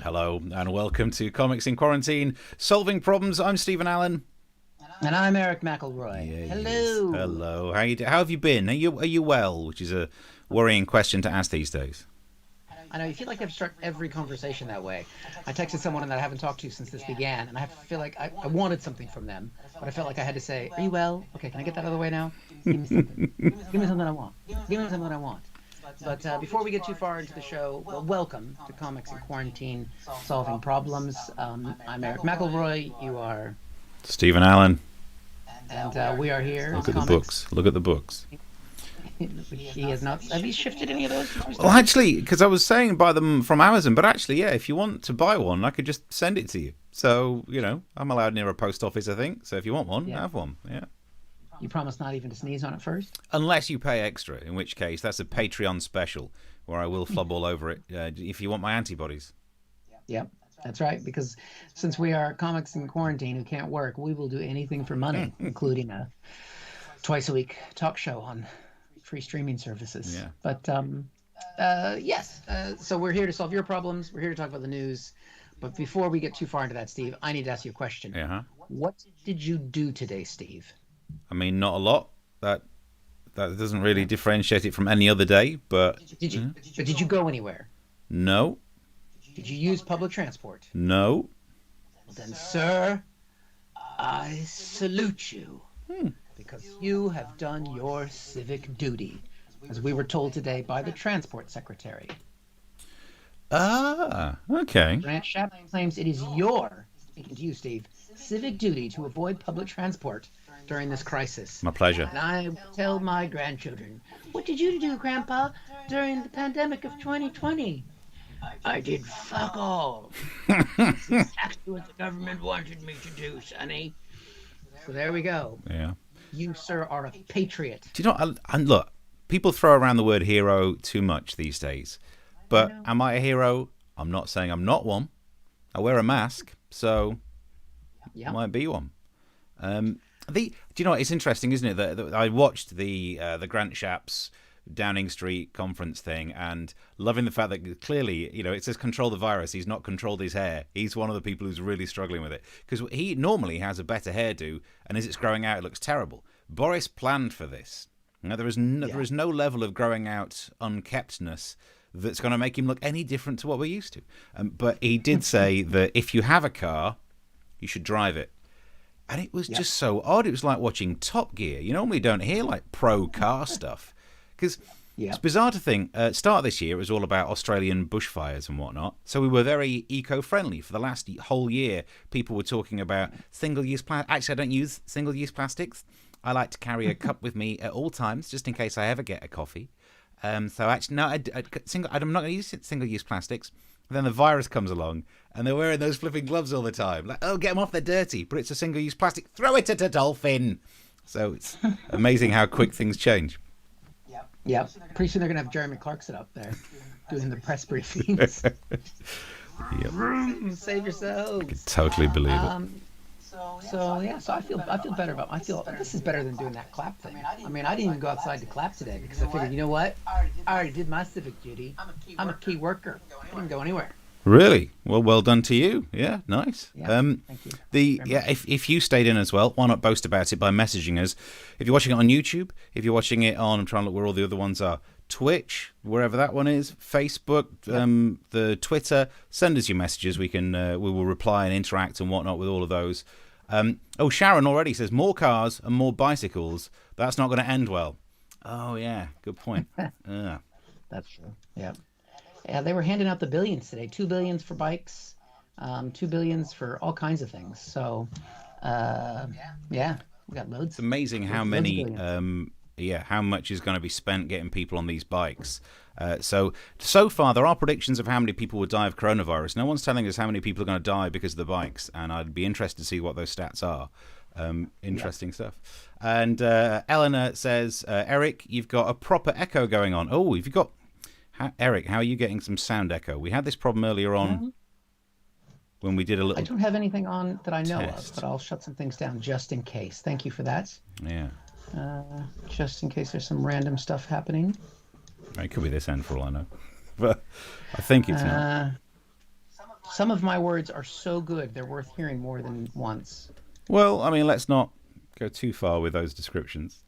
Hello and welcome to Comics in Quarantine, solving problems. I'm Stephen Allen. And I'm Erich McElroy. Yeah, Hello. Hello. How have you been? Are you well? Which is a worrying question to ask these days. I know you feel like I have to start every conversation that way. I texted someone that I haven't talked to since this began, and I feel like I wanted something from them, but I felt like I had to say, "Are you well? Okay, can I get that out of the way now? Give me something. Give me something I want. Give me something I want." But before we get too far into the show, well, welcome to Comics in Quarantine, Solving Problems. I'm Erich McElroy. You are Stephen Allen. And we are here. Look at the books. Look at the books. He has not. Have you shifted any of those? Well, actually, because I was saying buy them from Amazon, but actually, yeah, if you want to buy one, I could just send it to you. So, I'm allowed near a post office, I think. So if you want one, have one. Yeah. You promise not even to sneeze on it first? Unless you pay extra, in which case that's a Patreon special where I will flub all over it if you want my antibodies. Yep, that's right. Because since we are comics in quarantine who can't work, we will do anything for money, including a twice-a-week talk show on free streaming services. Yeah. But yes, so we're here to solve your problems. We're here to talk about the news. But before we get too far into that, Steve, I need to ask you a question. Uh-huh. What did you do today, Steve? I mean, not a lot. That doesn't really differentiate it from any other day, but... Did you go anywhere? No. Did you use public transport? No. Then, sir, I salute you. Because you have done your civic duty, as we were told today by the Transport Secretary. Ah, okay. Grant Shapman claims it is your, speaking to you, Steve, civic duty to avoid public transport during this crisis. My pleasure. And I tell my grandchildren, what did you do, Grandpa, during the pandemic of 2020? I did fuck all. That's exactly what the government wanted me to do, Sonny. So there we go. Yeah. You, sir, are a patriot. Do you know, and look, people throw around the word hero too much these days. But am I a hero? I'm not saying I'm not one. I wear a mask, so I might be one. Do you know what? It's interesting, isn't it? That I watched the Grant Shapps Downing Street conference thing, and loving the fact that clearly, it says control the virus. He's not controlled his hair. He's one of the people who's really struggling with it because he normally has a better hairdo, and as it's growing out, it looks terrible. Boris planned for this. There is no level of growing out unkeptness that's going to make him look any different to what we're used to. But he did say that if you have a car, you should drive it. And it was just so odd. It was like watching Top Gear. You normally don't hear like pro car stuff. Because it's bizarre to think, start of this year, it was all about Australian bushfires and whatnot. So we were very eco-friendly. For the last whole year, people were talking about single-use plastic. Actually, I don't use single-use plastics. I like to carry a cup with me at all times, just in case I ever get a coffee. So actually, no, I'm not going to use single-use plastics. And then the virus comes along, and they're wearing those flipping gloves all the time. Like, oh, get them off, they're dirty. But it's a single-use plastic. Throw it at a dolphin. So it's amazing how quick things change. Yep. Pretty soon they're going to have Jeremy Clarkson up there doing the press briefings. Save yourselves. I could totally believe it. So I feel better about. I feel this is better than doing that clap thing. I mean, I didn't even go outside to clap today because I figured, you know what? I already did my civic duty. I'm a key worker. I didn't go anywhere. Really? Well done to you. Yeah, nice. Yeah, thank you. If you stayed in as well, why not boast about it by messaging us? If you're watching it on YouTube, if you're watching it on, I'm trying to look where all the other ones are, Twitch, wherever that one is, Facebook, the Twitter, send us your messages. We will reply and interact and whatnot with all of those. Sharon already says more cars and more bicycles. That's not going to end well. Oh yeah, good point. That's true. Yeah. Yeah, they were handing out the billions today. $2 billion for bikes, $2 billion for all kinds of things. So, we got loads. It's amazing how many, how much is going to be spent getting people on these bikes. So far, there are predictions of how many people will die of coronavirus. No one's telling us how many people are going to die because of the bikes, and I'd be interested to see what those stats are. Interesting stuff. And Eleanor says, Eric, you've got a proper echo going on. Oh, you've got... Eric, how are you getting some sound echo? We had this problem earlier on when we did a little... I don't have anything on that I know of, but I'll shut some things down just in case. Thank you for that. Yeah. Just in case there's some random stuff happening. It could be this end for all I know. But I think it's not. some of my words are so good they're worth hearing more than once. Well, I mean, let's not go too far with those descriptions.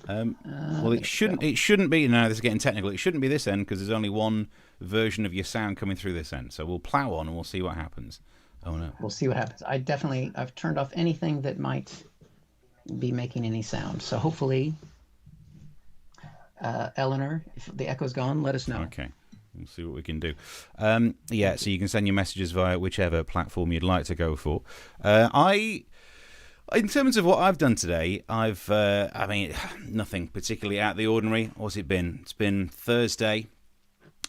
Well, it shouldn't. It shouldn't be. No, this is getting technical. It shouldn't be this end because there's only one version of your sound coming through this end. So we'll plow on and we'll see what happens. Oh no. We'll see what happens. I've turned off anything that might be making any sound. So hopefully, Eleanor, if the echo's gone, let us know. Okay. We'll see what we can do. Yeah, so you can send your messages via whichever platform you'd like to go for. In terms of what I've done today, I mean, nothing particularly out of the ordinary. What's it been? It's been Thursday,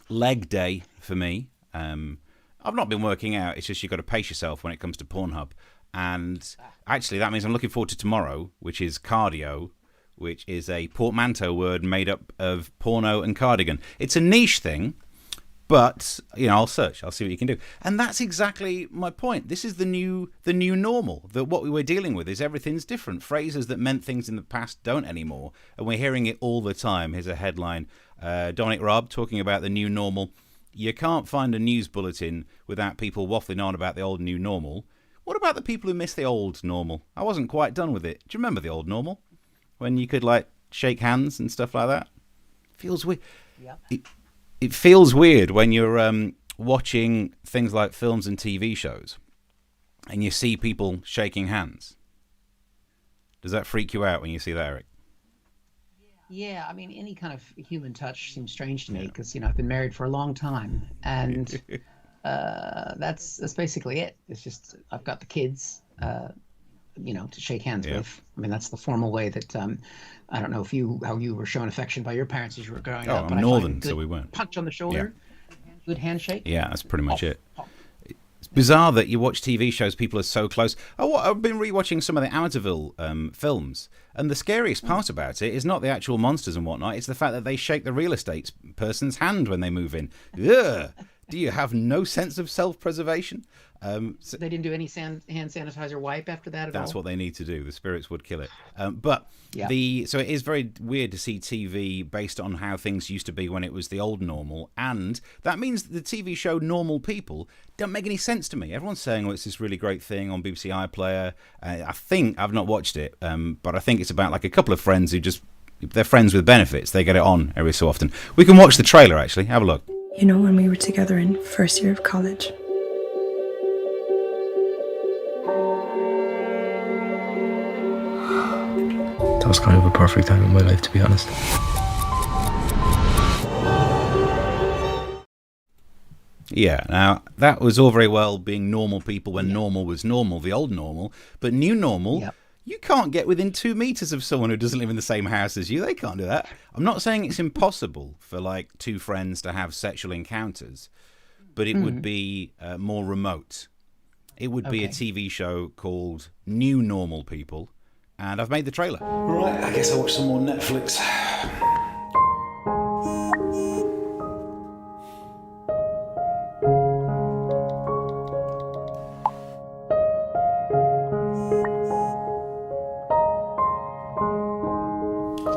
leg day for me. I've not been working out. It's just you've got to pace yourself when it comes to Pornhub. And actually, that means I'm looking forward to tomorrow, which is cardio, which is a portmanteau word made up of porno and cardigan. It's a niche thing, but I'll search. I'll see what you can do. And that's exactly my point. This is the new normal. That what we were dealing with is everything's different. Phrases that meant things in the past don't anymore, and we're hearing it all the time. Here's a headline: Dominic Raab talking about the new normal. You can't find a news bulletin without people waffling on about the old new normal. What about the people who miss the old normal? I wasn't quite done with it. Do you remember the old normal? When you could shake hands and stuff like that? Feels weird. Yeah. It feels weird when you're watching things like films and TV shows and you see people shaking hands. Does that freak you out when you see that, Eric? Yeah, I mean, any kind of human touch seems strange to me because, I've been married for a long time, and that's basically it. It's just I've got the kids, to shake hands with. I mean, that's the formal way that I don't know how you were shown affection by your parents as you were growing up. I'm northern, so we weren't. Punch on the shoulder, good handshake. Yeah, that's pretty much it. It's bizarre that you watch TV shows, people are so close. I've been rewatching some of the Amityville films, and the scariest part about it is not the actual monsters and whatnot, it's the fact that they shake the real estate person's hand when they move in. Ugh. Do you have no sense of self-preservation? So they didn't do any hand sanitizer wipe after that at all? That's what they need to do. The spirits would kill it. So it is very weird to see TV based on how things used to be when it was the old normal. And that means that the TV show Normal People don't make any sense to me. Everyone's saying, it's this really great thing on BBC iPlayer. I think, I've not watched it, but I think it's about a couple of friends who they're friends with benefits. They get it on every so often. We can watch the trailer, actually. Have a look. When we were together in first year of college. That was kind of a perfect time in my life, to be honest. Yeah, now, that was all very well being normal people when normal was normal, the old normal, but new normal, you can't get within 2 meters of someone who doesn't live in the same house as you. They can't do that. I'm not saying it's impossible for, two friends to have sexual encounters, but it would be more remote. It would be a TV show called New Normal People, and I've made the trailer. Right, I guess I'll watch some more Netflix.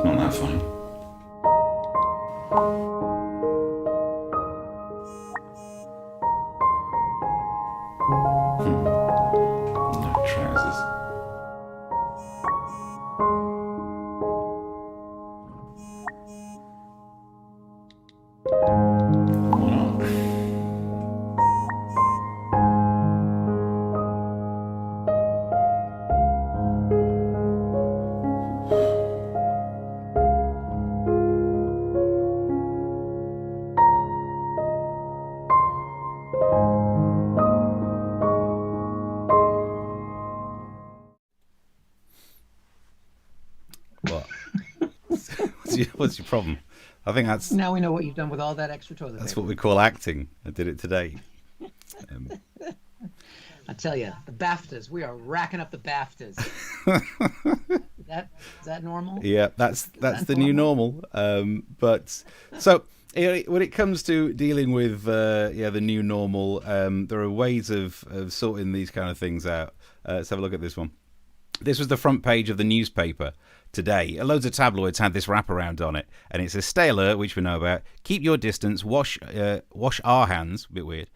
Not that funny. No trousers. Why not? What? What's your problem? I think that's... Now we know what you've done with all that extra toilet paper. That's what we call acting. I did it today. I tell you, the BAFTAs, we are racking up the BAFTAs. Is that normal? Yeah, that's the new normal. But so when it comes to dealing with the new normal, there are ways of sorting these kind of things out. Let's have a look at this one. This was the front page of the newspaper today. Loads of tabloids had this wraparound on it, and it says, "Stay alert," which we know about. Keep your distance. Wash our hands. A bit weird,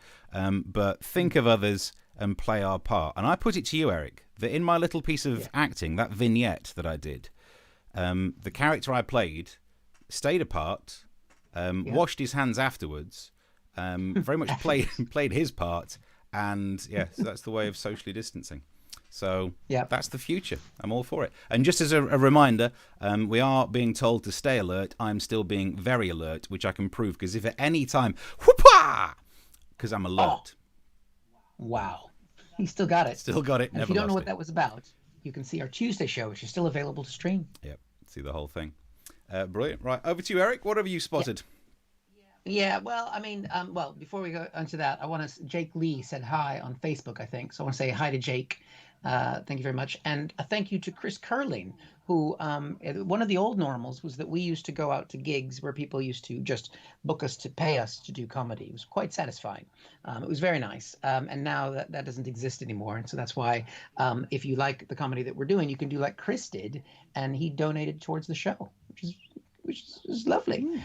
but think of others and play our part. And I put it to you, Eric, that in my little piece of acting, that vignette that I did, the character I played stayed apart, washed his hands afterwards, very much played his part, and so that's the way of socially distancing. So that's the future. I'm all for it. And just as a reminder, we are being told to stay alert. I'm still being very alert, which I can prove, because if at any time, whoopah, because I'm alert. Wow. He still got it. Still got it. And if you don't know what that was about, you can see our Tuesday show, which is still available to stream. Yep. See the whole thing. Brilliant. Right. Over to you, Eric. What have you spotted? Yeah, well, I mean, before we go into that, Jake Lee said hi on Facebook, I think. So I want to say hi to Jake. Thank you very much. And a thank you to Chris Curling, who one of the old normals was that we used to go out to gigs where people used to just book us to pay us to do comedy. It was quite satisfying. It was very nice. And now that doesn't exist anymore. And so that's why if you like the comedy that we're doing, you can do like Chris did, and he donated towards the show, which is lovely.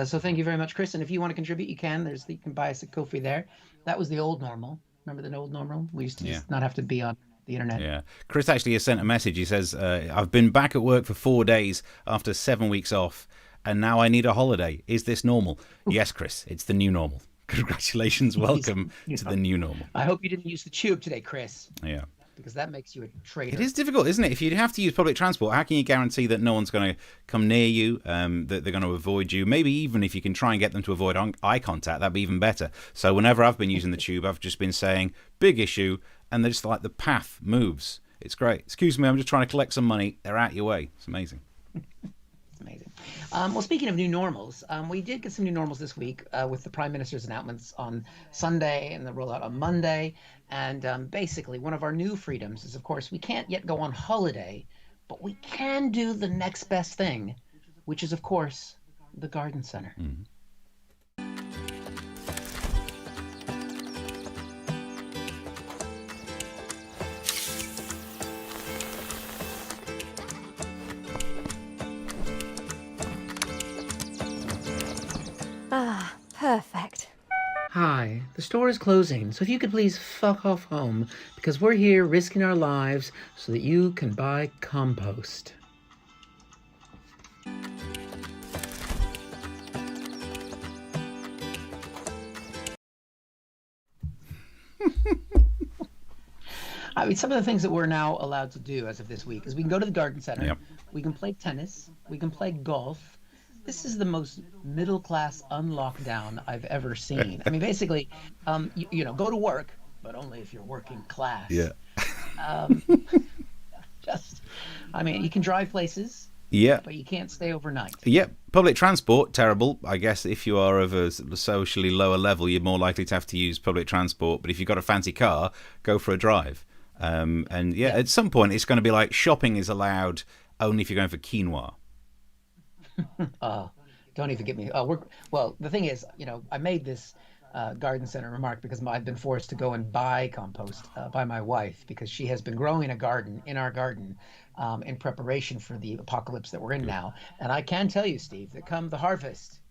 So thank you very much, Chris. And if you want to contribute, you can. You can buy us a Ko-fi there. That was the old normal. Remember the old normal? We used to just not have to be on the internet. Yeah. Chris actually has sent a message. He says, I've been back at work for 4 days after 7 weeks off, and now I need a holiday. Is this normal? Yes, Chris, it's the new normal. Congratulations. Welcome to the new normal. I hope you didn't use the tube today, Chris. Yeah. Because that makes you a traitor. It is difficult, isn't it? If you have to use public transport, how can you guarantee that no one's going to come near you, that they're going to avoid you? Maybe even if you can try and get them to avoid eye contact, that'd be even better. So whenever I've been using the tube, I've just been saying, big issue, and they're just like, the path moves. It's great. Excuse me, I'm just trying to collect some money. They're out your way. It's amazing. It's amazing. Well, speaking of new normals, we did get some new normals this week with the Prime Minister's announcements on Sunday and the rollout on Monday. And basically, one of our new freedoms is, of course, we can't yet go on holiday, but we can do the next best thing, which is, of course, the garden center. Mm-hmm. Ah, perfect. Hi, the store is closing, so if you could please fuck off home, because we're here risking our lives so that you can buy compost. I mean, some of the things that we're now allowed to do as of this week is we can go to the garden center, Yep. We can play tennis, we can play golf. This is the most middle-class unlockdown I've ever seen. I mean, basically, you know, go to work, but only if you're working class. Yeah. I mean, you can drive places. Yeah. But you can't stay overnight. Yep. Public transport, terrible. I guess if you are of a socially lower level, you're more likely to have to use public transport. But if you've got a fancy car, go for a drive. And yeah, at some point, it's going to be like shopping is allowed only if you're going for quinoa. Don't even get me. Well, the thing is, you know, I made this garden center remark because I've been forced to go and buy compost by my wife because she has been growing a garden in our garden in preparation for the apocalypse that we're in now. And I can tell you, Steve, that come the harvest,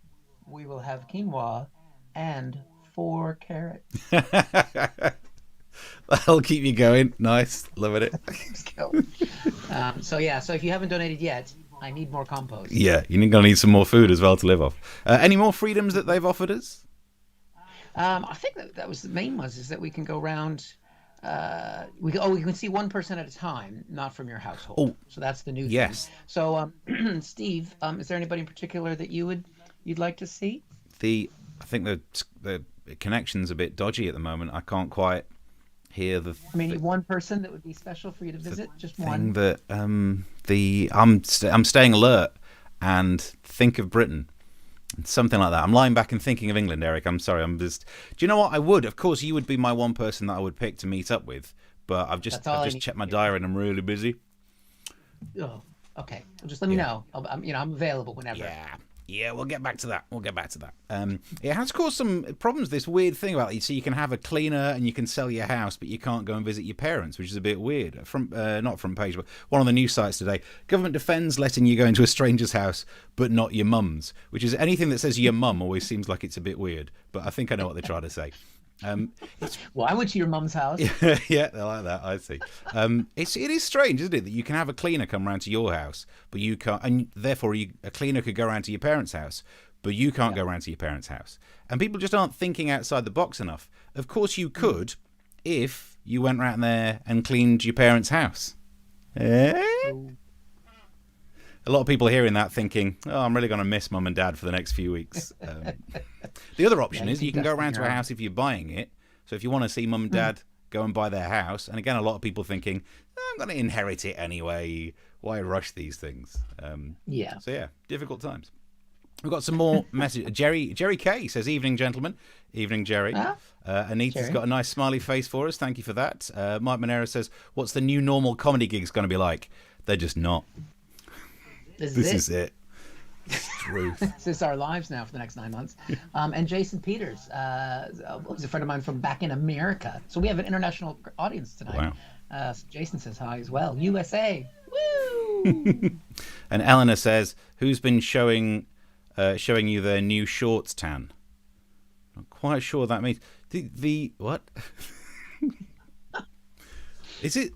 we will have quinoa and 4 carrots. That'll keep you going. Nice. Loving it. Keeps going. So if you haven't donated yet, I need more compost. Yeah, you're going to need some more food as well to live off. Any more freedoms that they've offered us? I think that was the main ones, is that we can go around. We can see one person at a time, not from your household. Oh, so that's the new thing. Yes. So, Steve, is there anybody in particular that you'd like to see? I think the connection's a bit dodgy at the moment. I can't quite hear one person that would be special for you to visit. Just one. That I'm staying alert and think of Britain. Something like that. I'm lying back and thinking of England, Eric. I'm sorry. Do you know what? I would. Of course, you would be my one person that I would pick to meet up with. But I've just checked my diary and I'm really busy. Oh, okay. Well, just let me know. I'm available whenever. Yeah. Yeah, we'll get back to that. It has caused some problems, this weird thing about it. So you can have a cleaner and you can sell your house, but you can't go and visit your parents, which is a bit weird. Not front page, but one of the news sites today. Government defends letting you go into a stranger's house, but not your mum's, which is anything that says your mum always seems like it's a bit weird. But I think I know what they're trying to say. Well, I went to your mum's house. Yeah, they like that. I see. It is strange, isn't it, that you can have a cleaner come round to your house, but you can't, and therefore a cleaner could go round to your parents' house, but you can't go round to your parents' house. And people just aren't thinking outside the box enough. Of course, you could if you went round there and cleaned your parents' house. A lot of people hearing that thinking, oh, I'm really going to miss mum and dad for the next few weeks. The other option is you can go around to a house if you're buying it. So if you want to see mum and dad, go and buy their house. And again, a lot of people thinking, oh, I'm going to inherit it anyway. Why rush these things? So yeah, difficult times. We've got some more messages. Jerry K says, evening, gentlemen. Evening, Jerry. Anita's got a nice smiley face for us. Thank you for that. Mike Monero says, what's the new normal comedy gigs going to be like? They're just not. This is it. It's truth. This is our lives now for the next 9 months. And Jason Peters, who's a friend of mine from back in America. So we have an international audience tonight. Wow. So Jason says hi as well. USA. Woo! And Eleanor says, who's been showing you their new shorts tan? Not quite sure what that means. The what? Is it?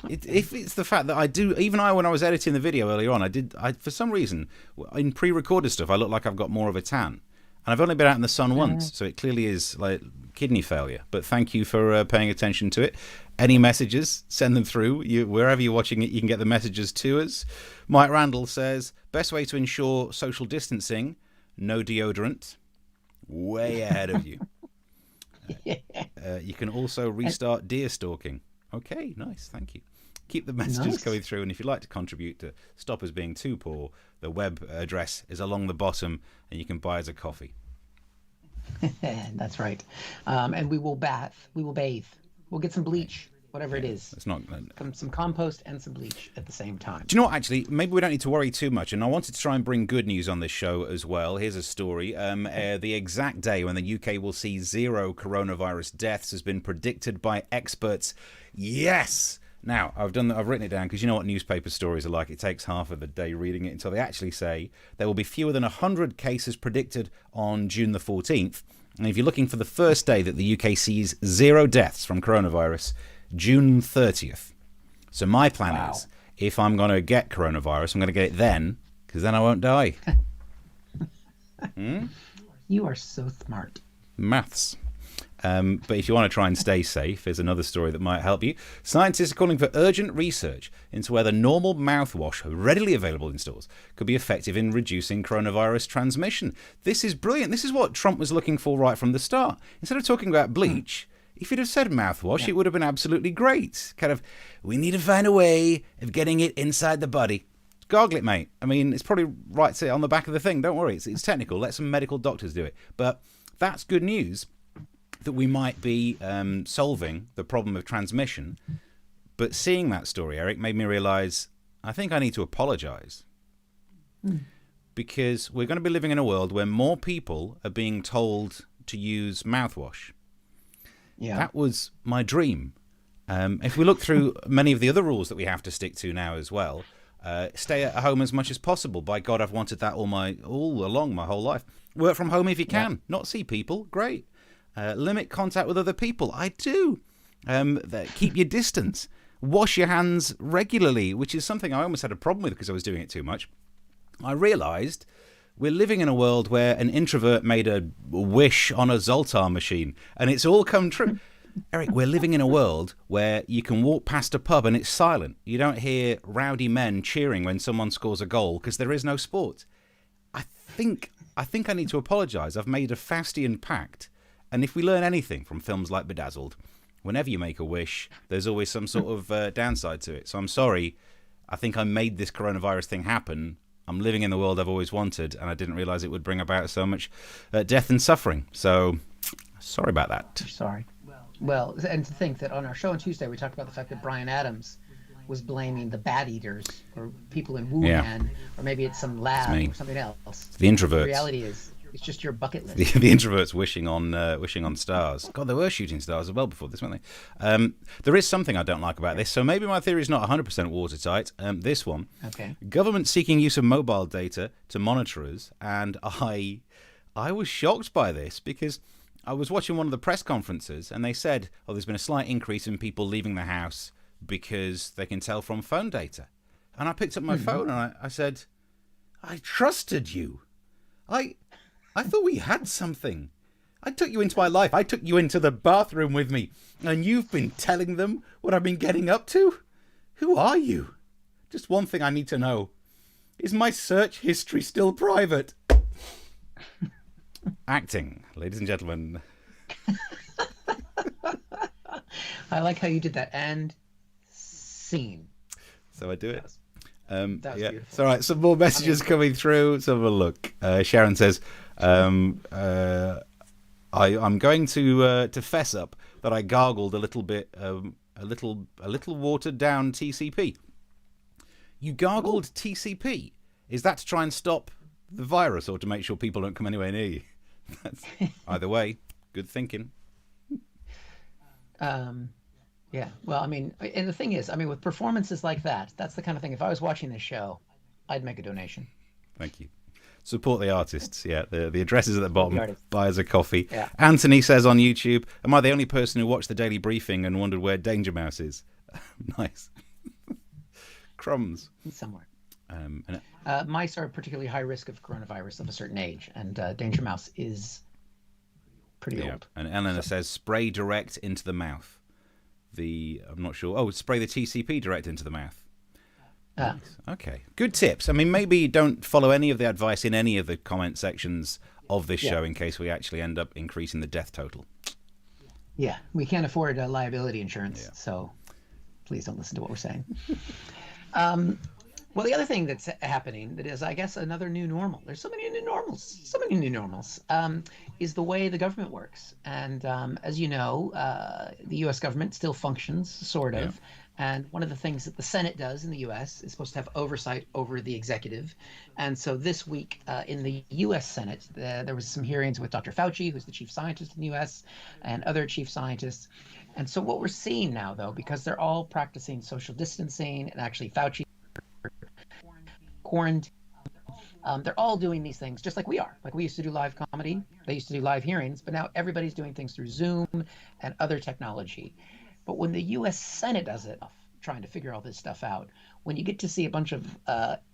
If it's the fact that I do, even when I was editing the video earlier on, I for some reason, in pre-recorded stuff, I look like I've got more of a tan. And I've only been out in the sun once, so it clearly is like kidney failure. But thank you for paying attention to it. Any messages, send them through. Wherever you're watching it, you can get the messages to us. Mike Randall says, best way to ensure social distancing, no deodorant. Way ahead of you. You can also restart deer stalking. Okay, nice, thank you. Keep the messages coming through, and if you'd like to contribute to stop us being too poor, the web address is along the bottom, and you can buy us a coffee. That's right. And we will bathe. We'll get some bleach, whatever it is. It's not some compost and some bleach at the same time. Do you know what, actually, maybe we don't need to worry too much, and I wanted to try and bring good news on this show as well. Here's a story. The exact day when the UK will see 0 coronavirus deaths has been predicted by experts. Yes! Now, I've written it down because you know what newspaper stories are like. It takes half of the day reading it until they actually say there will be fewer than 100 cases predicted on June the 14th. And if you're looking for the first day that the UK sees 0 deaths from coronavirus, June 30th. So my plan is, if I'm going to get coronavirus, I'm going to get it then, because then I won't die. You are so smart. Maths. But if you want to try and stay safe, here's another story that might help you. Scientists are calling for urgent research into whether normal mouthwash, readily available in stores, could be effective in reducing coronavirus transmission. This is brilliant. This is what Trump was looking for right from the start. Instead of talking about bleach, if he'd have said mouthwash, it would have been absolutely great. Kind of, we need to find a way of getting it inside the body. Gargle it, mate. I mean, it's probably right to on the back of the thing. Don't worry, it's technical. Let some medical doctors do it. But that's good news, that we might be solving the problem of transmission. But seeing that story, Eric, made me realise I think I need to apologise. Because we're going to be living in a world where more people are being told to use mouthwash. Yeah. That was my dream. If we look through many of the other rules that we have to stick to now as well, stay at home as much as possible. By God, I've wanted that all along my whole life. Work from home if you can. Not see people. Great. Limit contact with other people. I do. Keep your distance. Wash your hands regularly, which is something I almost had a problem with because I was doing it too much. I realised we're living in a world where an introvert made a wish on a Zoltar machine, and it's all come true. Eric, we're living in a world where you can walk past a pub and it's silent. You don't hear rowdy men cheering when someone scores a goal because there is no sport. I think I need to apologise. I've made a Faustian pact. And if we learn anything from films like Bedazzled, whenever you make a wish, there's always some sort of downside to it. So I'm sorry. I think I made this coronavirus thing happen. I'm living in the world I've always wanted, and I didn't realise it would bring about so much death and suffering. So sorry about that. Sorry. Well, and to think that on our show on Tuesday, we talked about the fact that Bryan Adams was blaming the bat eaters or people in Wuhan, or maybe it's some lab or something else. The introverts. The reality is, it's just your bucket list. The introverts wishing on stars. God, they were shooting stars as well before this, weren't they? There is something I don't like about this, so maybe my theory is not 100% watertight. This one. Okay. Government seeking use of mobile data to monitor us, and I was shocked by this because I was watching one of the press conferences and they said, there's been a slight increase in people leaving the house because they can tell from phone data. And I picked up my phone and I said, I trusted you. I thought we had something. I took you into my life. I took you into the bathroom with me. And you've been telling them what I've been getting up to? Who are you? Just one thing I need to know. Is my search history still private? Acting, ladies and gentlemen. I like how you did that. And scene. So I do it. That was beautiful. It's all right. Some more messages coming through. Let's have a look. Sharon says, I'm going to fess up that I gargled a little bit, a little watered down TCP. You gargled TCP? Is that to try and stop the virus or to make sure people don't come anywhere near you? Either way, good thinking. Yeah, well, I mean, and the thing is, I mean, with performances like that, that's the kind of thing, if I was watching this show, I'd make a donation. Thank you. Support the artists. Yeah, the address is at the bottom. Buy us a coffee. Yeah. Anthony says on YouTube, am I the only person who watched the Daily Briefing and wondered where Danger Mouse is? Nice. Crumbs. Somewhere. Mice are particularly high risk of coronavirus of a certain age, and Danger Mouse is pretty old. And Eleanor says, spray direct into the mouth. I'm not sure. Spray the TCP direct into the mouth. Nice. Okay, good tips. I mean, maybe don't follow any of the advice in any of the comment sections of this show in case we actually end up increasing the death total. Yeah, we can't afford liability insurance, so please don't listen to what we're saying. Well, the other thing that's happening that is, I guess, another new normal. There's so many new normals. Is the way the government works. And as you know, the U.S. government still functions, sort of. And one of the things that the Senate does in the U.S. is supposed to have oversight over the executive. And so this week in the U.S. Senate, there was some hearings with Dr. Fauci, who's the chief scientist in the U.S., and other chief scientists. And so what we're seeing now, though, because they're all practicing social distancing, and actually Fauci quarantine, they're all doing these things just like we are. Like we used to do live comedy, they used to do live hearings, but now everybody's doing things through Zoom and other technology. But when the U.S. Senate does it, trying to figure all this stuff out, when you get to see a bunch of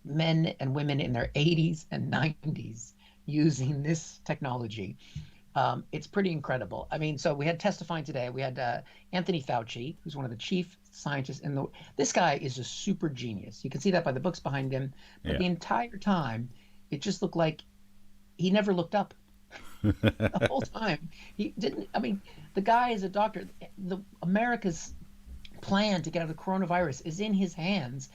men and women in their 80s and 90s using this technology, it's pretty incredible. I mean, so we had testifying today. We had Anthony Fauci, who's one of the chief scientists in the. This guy is a super genius. You can see that by the books behind him. But the entire time, it just looked like he never looked up. The whole time he didn't. I mean, the guy is a doctor. America's plan to get out of the coronavirus is in his hands,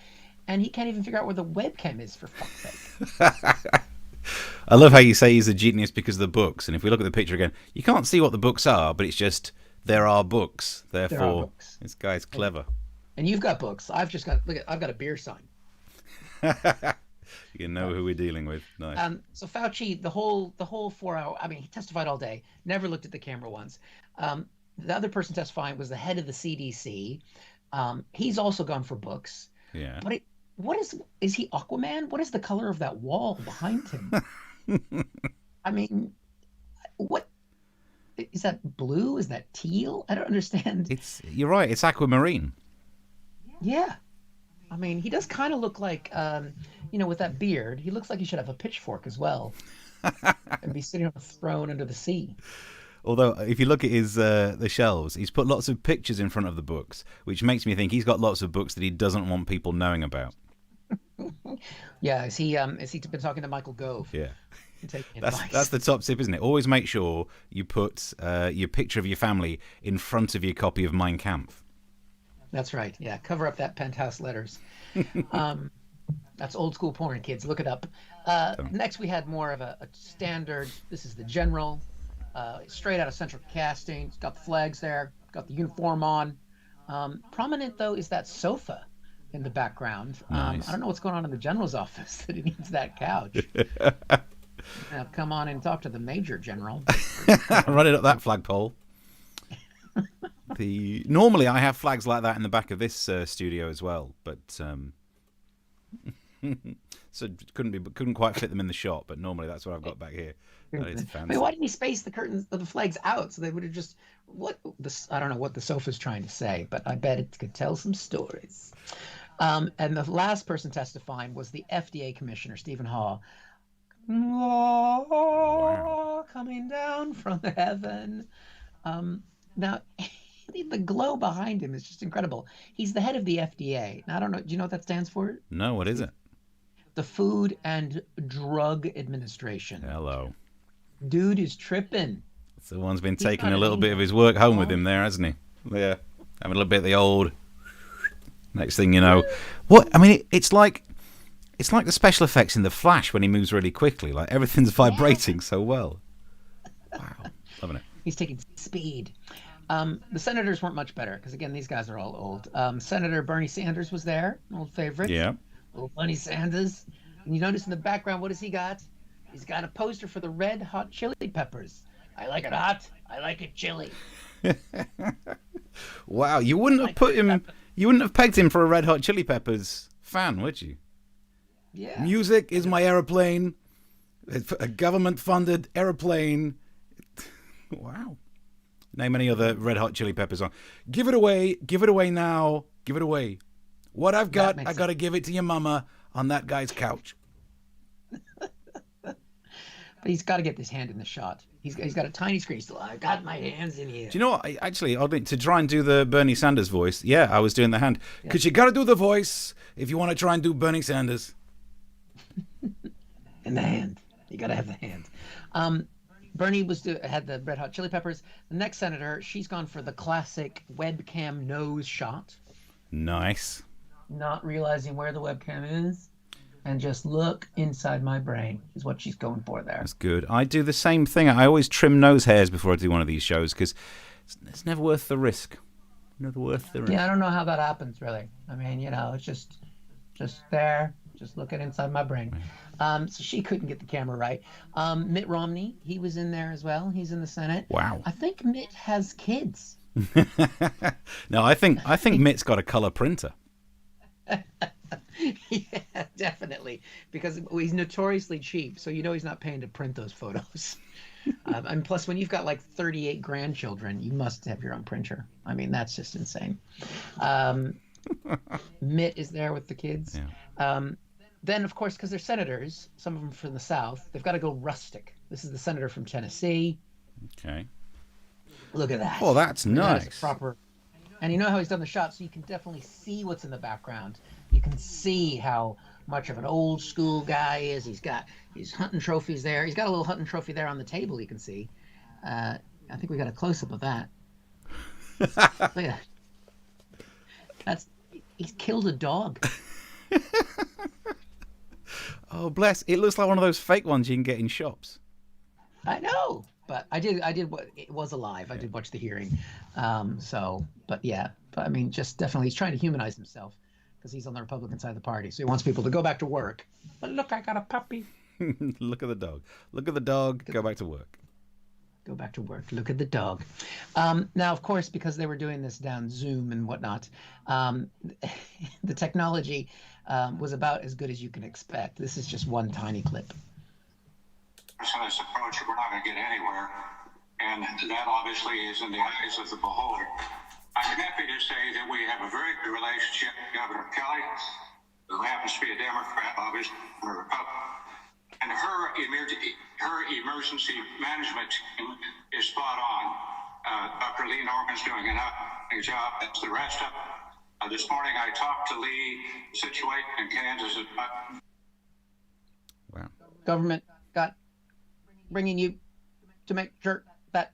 and he can't even figure out where the webcam is, for fuck's sake. I love how you say he's a genius because of the books, and if we look at the picture again, you can't see what the books are, but it's just there are books. Therefore, this guy's clever. And you've got books. I've just got I've got a beer sign. You know who we're dealing with. Nice. So Fauci, the whole 4 hour. I mean, he testified all day. Never looked at the camera once. The other person testifying was the head of the CDC. He's also gone for books. Yeah. But what is he Aquaman? What is the color of that wall behind him? I mean, what is that? Blue? Is that teal? I don't understand. You're right. It's aquamarine. Yeah. I mean, he does kind of look like, with that beard, he looks like he should have a pitchfork as well and be sitting on a throne under the sea. Although, if you look at his the shelves, he's put lots of pictures in front of the books, which makes me think he's got lots of books that he doesn't want people knowing about. Yeah, has he been talking to Michael Gove? Yeah. That's the top tip, isn't it? Always make sure you put your picture of your family in front of your copy of Mein Kampf. That's right. Yeah, cover up that penthouse letters. That's old school porn, kids. Look it up. Next, we had more of a standard. This is the general, straight out of Central Casting. It's got the flags there. Got the uniform on. Prominent though is that sofa in the background. Nice. I don't know what's going on in the general's office that he needs that couch. Now, come on and talk to the Major General. Running up that flagpole. Normally I have flags like that in the back of this studio as well, but so couldn't quite fit them in the shot. But normally that's what I've got back here. That is fancy. Wait, why didn't he space the curtains of the flags out so they would have just I don't know what the sofa's trying to say, but I bet it could tell some stories. And the last person testifying was the FDA commissioner, Stephen Hall. Wow. Coming down from heaven. Now, the glow behind him is just incredible. He's the head of the FDA. Now, I don't know. Do you know what that stands for? No, what is it? The Food and Drug Administration. Hello. Dude is tripping. Someone's been taking a little bit of his work home with him there, hasn't he? Yeah. Having a little bit of the old. Next thing you know. What? I mean, it's like the special effects in The Flash when he moves really quickly. Like everything's vibrating so well. Wow. Loving it. He's taking speed. The senators weren't much better because, again, these guys are all old. Senator Bernie Sanders was there, an old favorite. Yeah. Little Bernie Sanders. And you notice in the background, what has he got? He's got a poster for the Red Hot Chili Peppers. I like it hot. I like it chili. Wow, you wouldn't have put him. You wouldn't have pegged him for a Red Hot Chili Peppers fan, would you? Yeah. Music is my aeroplane. It's a government-funded aeroplane. Wow. Name any other Red Hot Chili Peppers song. Give it away now. Give it away. What I've got, I got to give it to your mama on that guy's couch. But he's got to get this hand in the shot. He's got a tiny screen. Still, I've got my hands in here. Do you know what? I'll be, to try and do the Bernie Sanders voice. Yeah, I was doing the hand. Because you got to do the voice if you want to try and do Bernie Sanders. In the hand. You got to have the hand. Bernie had the Red Hot Chili Peppers. The next senator, she's gone for the classic webcam nose shot. Nice. Not realizing where the webcam is. And just look inside my brain is what she's going for there. That's good. I do the same thing. I always trim nose hairs before I do one of these shows because it's never worth the risk. Never worth the risk. Yeah, I don't know how that happens, really. I mean, it's just there, just looking inside my brain. So she couldn't get the camera right. Mitt Romney, he was in there as well. He's in the Senate. Wow. I think Mitt has kids. No, I think Mitt's got a color printer. Yeah, definitely, because he's notoriously cheap, so he's not paying to print those photos. And plus, when you've got like 38 grandchildren, you must have your own printer. I mean, that's just insane. Mitt is there with the kids. Yeah. Then, of course, because they're senators, some of them from the South, they've got to go rustic. This is the senator from Tennessee. Okay. Look at that. Oh, that's nice. Proper. And you know how he's done the shot, so you can definitely see what's in the background. You can see how much of an old school guy is. He's got his hunting trophies there. He's got a little hunting trophy there on the table, you can see. I think we got a close-up of that. Look at that. He's killed a dog. Oh, bless. It looks like one of those fake ones you can get in shops. I know. But I did. It was alive. I did watch the hearing. But I mean, just definitely, he's trying to humanize himself because he's on the Republican side of the party. So he wants people to go back to work. But look, I got a puppy. Look at the dog. Look at the dog. Go back to work. Go back to work. Look at the dog. Now, of course, because they were doing this down Zoom and whatnot, the technology was about as good as you can expect. This is just one tiny clip. This approach, we're not going to get anywhere, and that obviously is in the eyes of the beholder. I'm happy to say that we have a very good relationship with Governor Kelly, who happens to be a Democrat, obviously, and a Republican, and her emergency management team is spot on. Dr. Lee Norman's doing an outstanding job. That's the rest of it. This morning I talked to Lee. The situation in Kansas is Wow. Government got bringing you to make sure that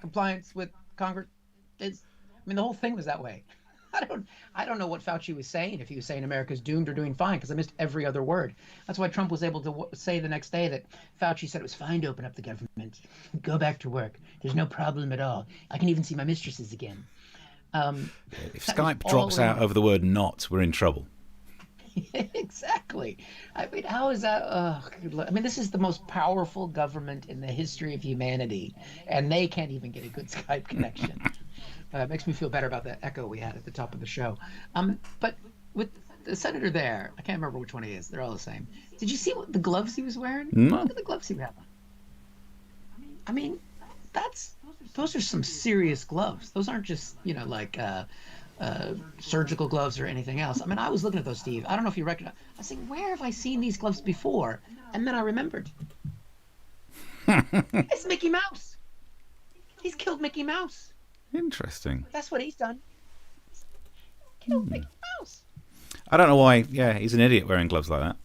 compliance with Congress is. I mean, the whole thing was that way. I don't know what Fauci was saying, if he was saying America's doomed or doing fine, because I missed every other word. That's why Trump was able to say the next day that Fauci said it was fine to open up the government, go back to work. There's no problem at all. I can even see my mistresses again. If Skype drops out over the word "not," we're in trouble. Exactly. I mean, how is that? I mean, this is the most powerful government in the history of humanity, and they can't even get a good Skype connection. It makes me feel better about that echo we had at the top of the show. But with the senator there, I can't remember which one he is. They're all the same. Did you see what the gloves he was wearing? No. Look at the gloves he had on. I mean, those are some serious gloves. Those aren't just like surgical gloves or anything else. I mean, I was looking at those, Steve. I don't know if you recognize. I was saying, where have I seen these gloves before? And then I remembered. It's Mickey Mouse. He's killed Mickey Mouse. Interesting. That's what he's done. Killed Mickey Mouse. I don't know why. Yeah, he's an idiot wearing gloves like that.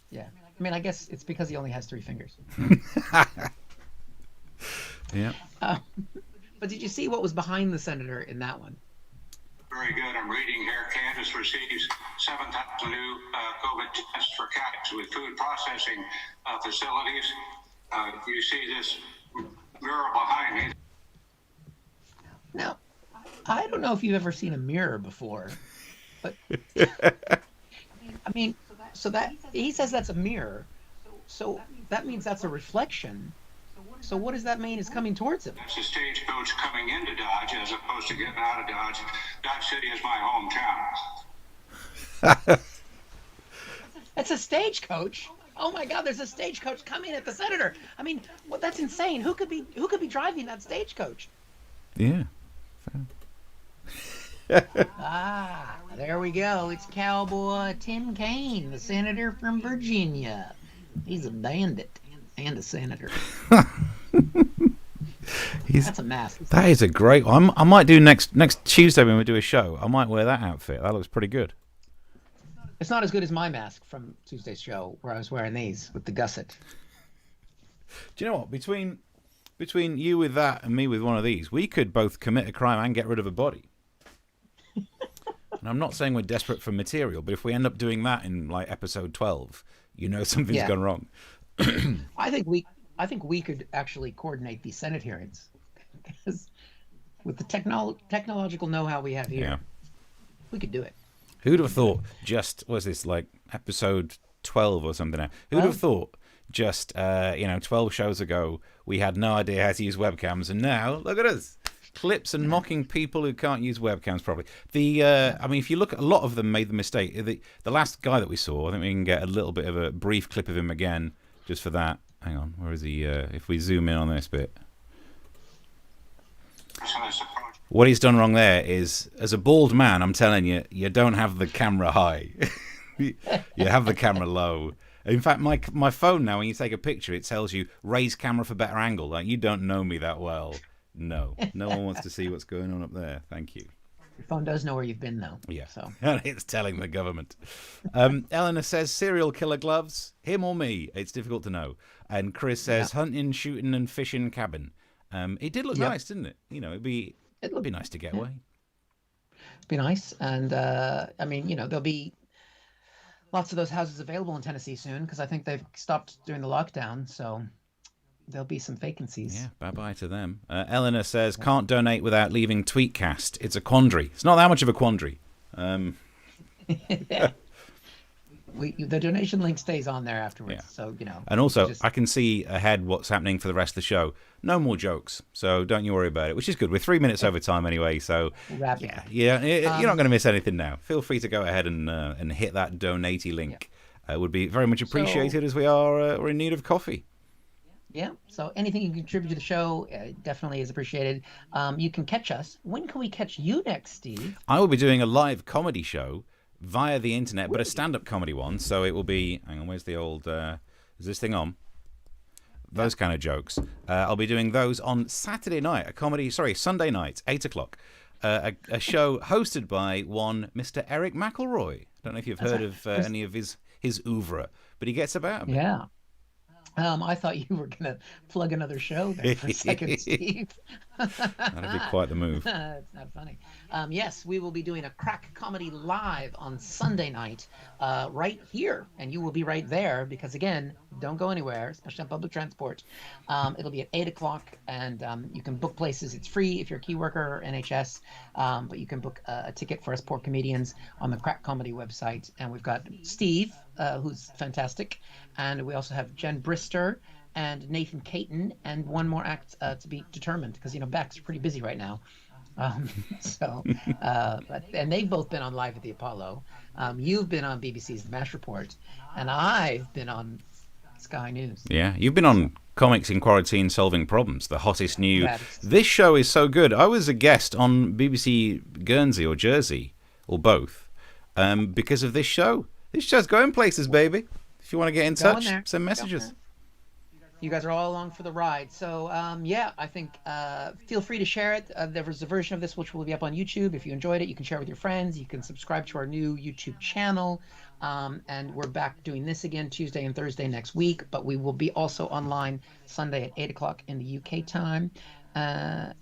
Yeah. I mean, I guess it's because he only has 3 fingers. Yeah. But did you see what was behind the senator in that one? Very good. I'm reading here. Kansas receives 7,000 new COVID tests for cats with food processing facilities. You see this mural behind me. Now, I don't know if you've ever seen a mirror before, but I mean, so that he says that's a mirror, so that means that's a reflection. So what does that mean is coming towards him? That's the stagecoach coming into Dodge as opposed to getting out of Dodge. Dodge City is my hometown. That's a stagecoach. Oh my God! There's a stagecoach coming at the senator. I mean, well, that's insane. Who could be driving that stagecoach? Yeah. There we go. It's Cowboy Tim Kaine, the senator from Virginia. He's a bandit and a senator. That's a mask. That is a great one. I might do next Tuesday when we do a show. I might wear that outfit. That looks pretty good. It's not as good as my mask from Tuesday's show where I was wearing these with the gusset. Do you know what? Between you with that and me with one of these, we could both commit a crime and get rid of a body. And I'm not saying we're desperate for material, but if we end up doing that in like episode 12, something's gone wrong. I think we could actually coordinate these Senate hearings because with the technological know-how we have here, we could do it. Who'd have thought was this like episode 12 or something now? Who'd have thought just 12 shows ago we had no idea how to use webcams, and now look at us. Clips and mocking people who can't use webcams properly. If you look at a lot of them made the mistake. The last guy that we saw, I think we can get a little bit of a brief clip of him again just for that. Hang on, where is he? If we zoom in on this bit. What he's done wrong there is, as a bald man, I'm telling you, you don't have the camera high. You have the camera low. In fact, my phone now, when you take a picture, it tells you, raise camera for better angle. Like, you don't know me that well. No one wants to see what's going on up there. Thank you. Your phone does know where you've been, though. Yeah, so it's telling the government. Eleanor says, serial killer gloves, him or me? It's difficult to know. And Chris says, hunting, shooting, and fishing cabin. It did look nice, didn't it? It'd be nice to get away. It'd be nice, and there'll be lots of those houses available in Tennessee soon because I think they've stopped doing the lockdown, so there'll be some vacancies. Yeah, bye-bye to them. Eleanor says, can't donate without leaving Tweetcast. It's a quandary. It's not that much of a quandary. The donation link stays on there afterwards, so And also, I can see ahead what's happening for the rest of the show. No more jokes, so don't you worry about it, which is good. We're 3 minutes over time anyway, so you're not going to miss anything now. Feel free to go ahead and hit that donate link. It would be very much appreciated as we're in need of coffee. Yeah, so anything you can contribute to the show definitely is appreciated. You can catch us. When can we catch you next, Steve? I will be doing a live comedy show via the internet, but a stand-up comedy one. So it will be, hang on, where's the old, is this thing on? Those kind of jokes. I'll be doing those on Sunday night, Sunday night, 8 o'clock. A show hosted by one Mr. Erich McElroy. I don't know if you've heard of any of his oeuvre, but he gets about. Yeah. I thought you were going to plug another show there for a second, Steve. That'd be quite the move. It's not funny. Yes, we will be doing a crack comedy live on Sunday night, right here, and you will be right there because again, don't go anywhere, especially on public transport. It'll be at 8:00, and you can book places. It's free if you're a key worker or NHS, but you can book a ticket for us poor comedians on the Crack Comedy website. And we've got Steve, who's fantastic, and we also have Jen Brister and Nathan Caton, and one more act to be determined because Beck's pretty busy right now. And they've both been on Live at the Apollo. You've been on BBC's The MASH Report, and I've been on Sky News. Yeah, you've been on Comics in Quarantine Solving Problems, the hottest new. This show is so good. I was a guest on BBC Guernsey or Jersey, or both, because of this show. This show's going places, baby. If you want to get in touch, send messages. You guys are all along for the ride. So, I think feel free to share it. There was a version of this which will be up on YouTube. If you enjoyed it, you can share it with your friends. You can subscribe to our new YouTube channel. And we're back doing this again Tuesday and Thursday next week. But we will be also online Sunday at 8:00 in the UK time. I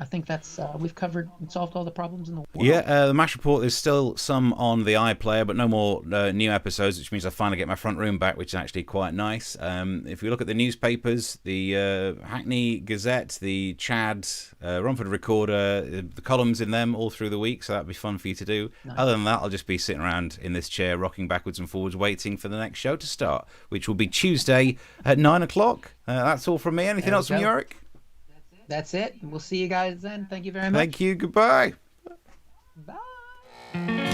think that's we've covered and solved all the problems in the world. Yeah, the MASH Report, there's still some on the iPlayer, but no more new episodes, which means I finally get my front room back, which is actually quite nice. If we look at the newspapers, the Hackney Gazette, the Chad, Romford Recorder, the columns in them all through the week, so that'd be fun for you to do. Nice. Other than that, I'll just be sitting around in this chair, rocking backwards and forwards, waiting for the next show to start, which will be Tuesday at 9:00. That's all from me. Anything else from you, Eric? That's it. We'll see you guys then. Thank you very much. Thank you. Goodbye. Bye.